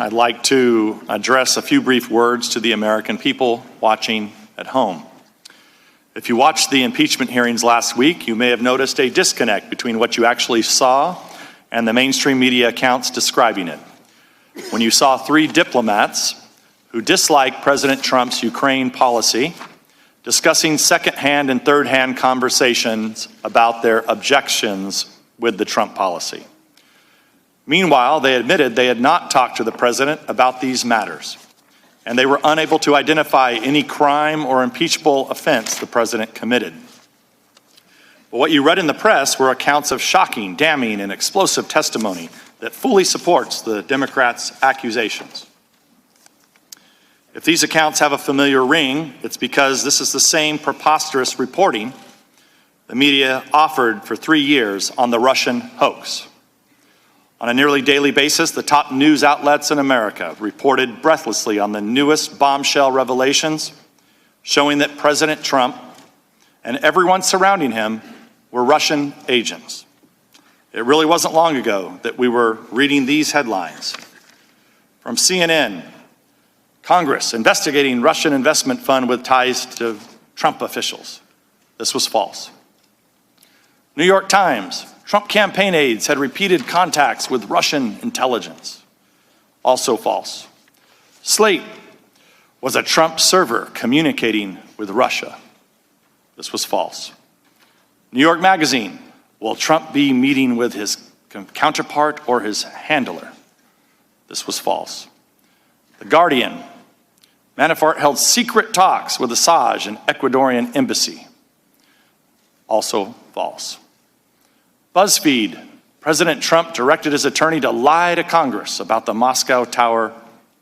I'd like to address a few brief words to the American people watching at home. If you watched the impeachment hearings last week, you may have noticed a disconnect between what you actually saw and the mainstream media accounts describing it. When you saw three diplomats who dislike President Trump's Ukraine policy discussing second-hand and third-hand conversations about their objections with the Trump policy. Meanwhile, they admitted they had not talked to the president about these matters, and they were unable to identify any crime or impeachable offense the president committed. But what you read in the press were accounts of shocking, damning, and explosive testimony that fully supports the Democrats' accusations. If these accounts have a familiar ring, it's because this is the same preposterous reporting the media offered for 3 years on the Russian hoax. On a nearly daily basis, the top news outlets in America reported breathlessly on the newest bombshell revelations, showing that President Trump and everyone surrounding him were Russian agents. It really wasn't long ago that we were reading these headlines. From CNN, Congress investigating Russian investment fund with ties to Trump officials. This was false. New York Times, Trump campaign aides had repeated contacts with Russian intelligence. Also false. Slate was a Trump server communicating with Russia. This was false. New York Magazine, will Trump be meeting with his counterpart or his handler? This was false. The Guardian, Manafort held secret talks with Assange and Ecuadorian embassy. Also false. BuzzFeed, President Trump directed his attorney to lie to Congress about the Moscow Tower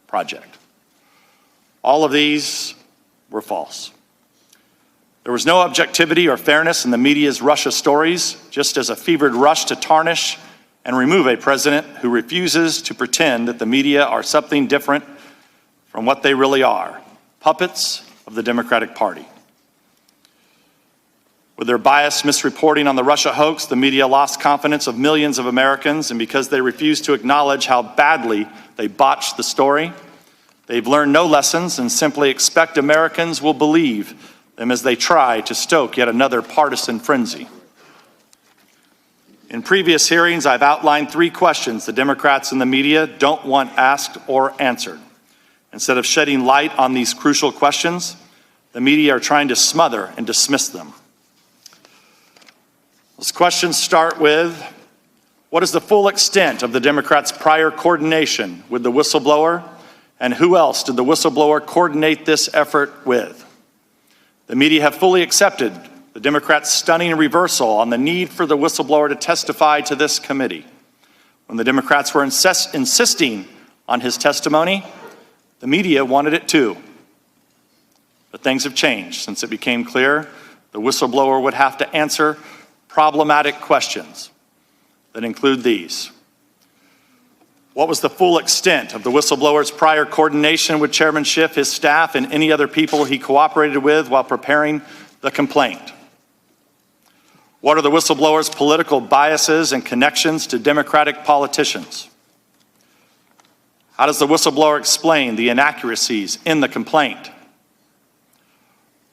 project. All of these were false. There was no objectivity or fairness in the media's Russia stories, just as a fevered rush to tarnish and remove a president who refuses to pretend that the media are something different from what they really are, puppets of the Democratic Party. With their biased misreporting on the Russia hoax, the media lost confidence of millions of Americans, and because they refuse to acknowledge how badly they botched the story, they've learned no lessons and simply expect Americans will believe them as they try to stoke yet another partisan frenzy. In previous hearings, I've outlined 3 questions the Democrats and the media don't want asked or answered. Instead of shedding light on these crucial questions, the media are trying to smother and dismiss them. Those questions start with, what is the full extent of the Democrats' prior coordination with the whistleblower, and who else did the whistleblower coordinate this effort with? The media have fully accepted the Democrats' stunning reversal on the need for the whistleblower to testify to this committee. When the Democrats were insisting on his testimony, the media wanted it too. But things have changed since it became clear the whistleblower would have to answer problematic questions that include these. What was the full extent of the whistleblower's prior coordination with Chairman Schiff, his staff, and any other people he cooperated with while preparing the complaint? What are the whistleblower's political biases and connections to Democratic politicians? How does the whistleblower explain the inaccuracies in the complaint?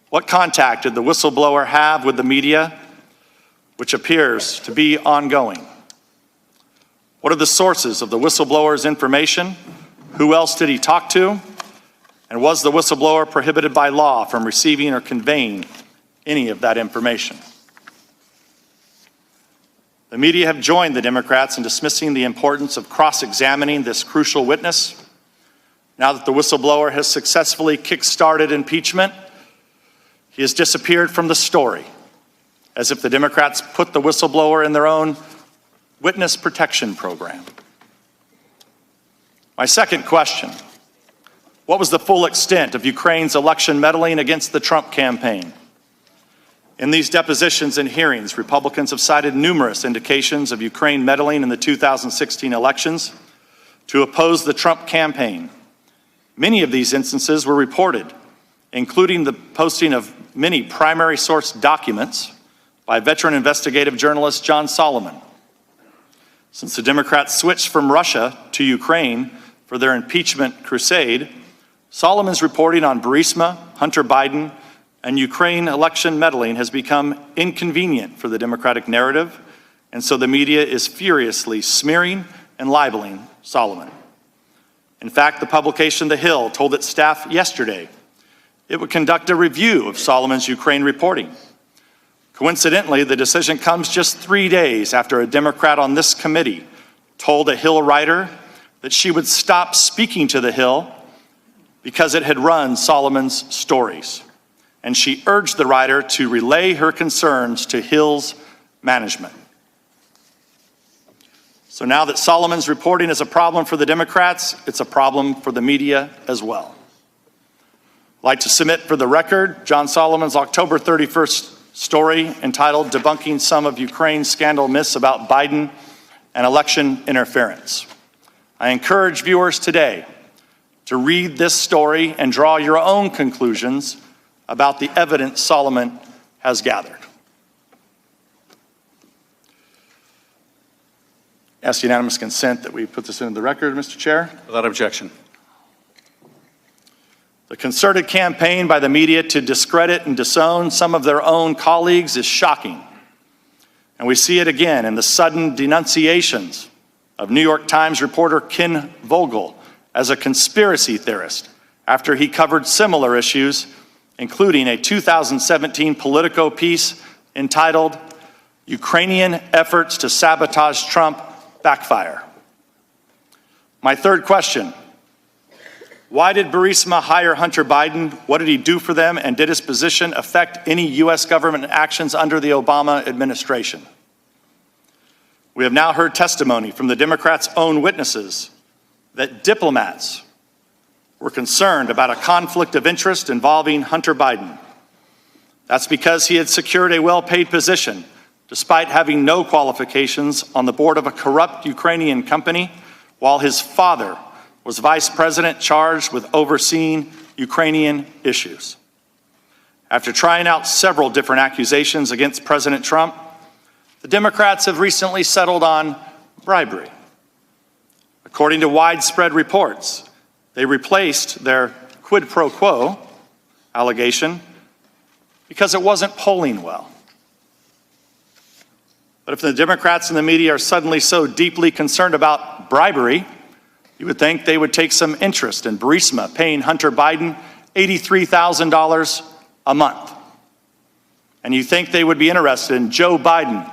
What contact did the whistleblower have with the media, which appears to be ongoing? What are the sources of the whistleblower's information? Who else did he talk to? And was the whistleblower prohibited by law from receiving or conveying any of that information? The media have joined the Democrats in dismissing the importance of cross-examining this crucial witness. Now that the whistleblower has successfully kick-started impeachment, he has disappeared from the story, as if the Democrats put the whistleblower in their own witness protection program. My second question, what was the full extent of Ukraine's election meddling against the Trump campaign? In these depositions and hearings, Republicans have cited numerous indications of Ukraine meddling in the 2016 elections to oppose the Trump campaign. Many of these instances were reported, including the posting of many primary source documents by veteran investigative journalist John Solomon. Since the Democrats switched from Russia to Ukraine for their impeachment crusade, Solomon's reporting on Burisma, Hunter Biden, and Ukraine election meddling has become inconvenient for the Democratic narrative, and so the media is furiously smearing and libeling Solomon. In fact, the publication The Hill told its staff yesterday it would conduct a review of Solomon's Ukraine reporting. Coincidentally, the decision comes just 3 days after a Democrat on this committee told a Hill writer that she would stop speaking to The Hill because it had run Solomon's stories. And she urged the writer to relay her concerns to Hill's management. So now that Solomon's reporting is a problem for the Democrats, it's a problem for the media as well. I'd like to submit for the record John Solomon's October 31st story entitled "Debunking Some of Ukraine's Scandal Myths About Biden and Election Interference." I encourage viewers today to read this story and draw your own conclusions about the evidence Solomon has gathered. Ask unanimous consent that we put this into the record, Mr. Chair. Without objection. The concerted campaign by the media to discredit and disown some of their own colleagues is shocking. And we see it again in the sudden denunciations of New York Times reporter Ken Vogel as a conspiracy theorist after he covered similar issues, including a 2017 Politico piece entitled "Ukrainian Efforts to Sabotage Trump Backfire." My third question: why did Burisma hire Hunter Biden? What did he do for them? And did his position affect any U.S. government actions under the Obama administration? We have now heard testimony from the Democrats' own witnesses that diplomats were concerned about a conflict of interest involving Hunter Biden. That's because he had secured a well-paid position despite having no qualifications on the board of a corrupt Ukrainian company, while his father was vice president charged with overseeing Ukrainian issues. After trying out several different accusations against President Trump, the Democrats have recently settled on bribery. According to widespread reports, they replaced their quid pro quo allegation because it wasn't polling well. But if the Democrats and the media are suddenly so deeply concerned about bribery, you would think they would take some interest in Burisma paying Hunter Biden $83,000 a month. And you think they would be interested in Joe Biden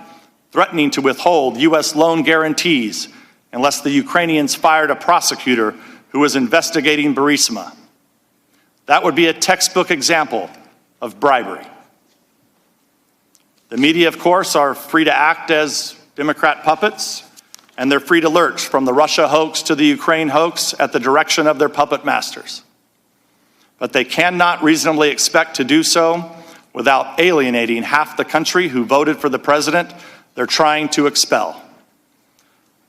threatening to withhold U.S. loan guarantees unless the Ukrainians fired a prosecutor who was investigating Burisma. That would be a textbook example of bribery. The media, of course, are free to act as Democrat puppets, and they're free to lurch from the Russia hoax to the Ukraine hoax at the direction of their puppet masters. But they cannot reasonably expect to do so without alienating half the country who voted for the president they're trying to expel.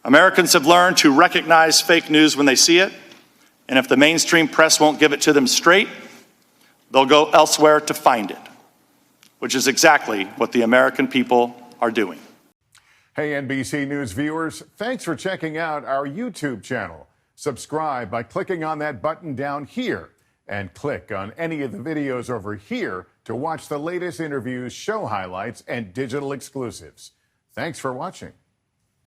Americans have learned to recognize fake news when they see it, and if the mainstream press won't give it to them straight, they'll go elsewhere to find it, which is exactly what the American people are doing. Hey, NBC News viewers, thanks for checking out our YouTube channel. Subscribe by clicking on that button down here and click on any of the videos over here to watch the latest interviews, show highlights, and digital exclusives. Thanks for watching.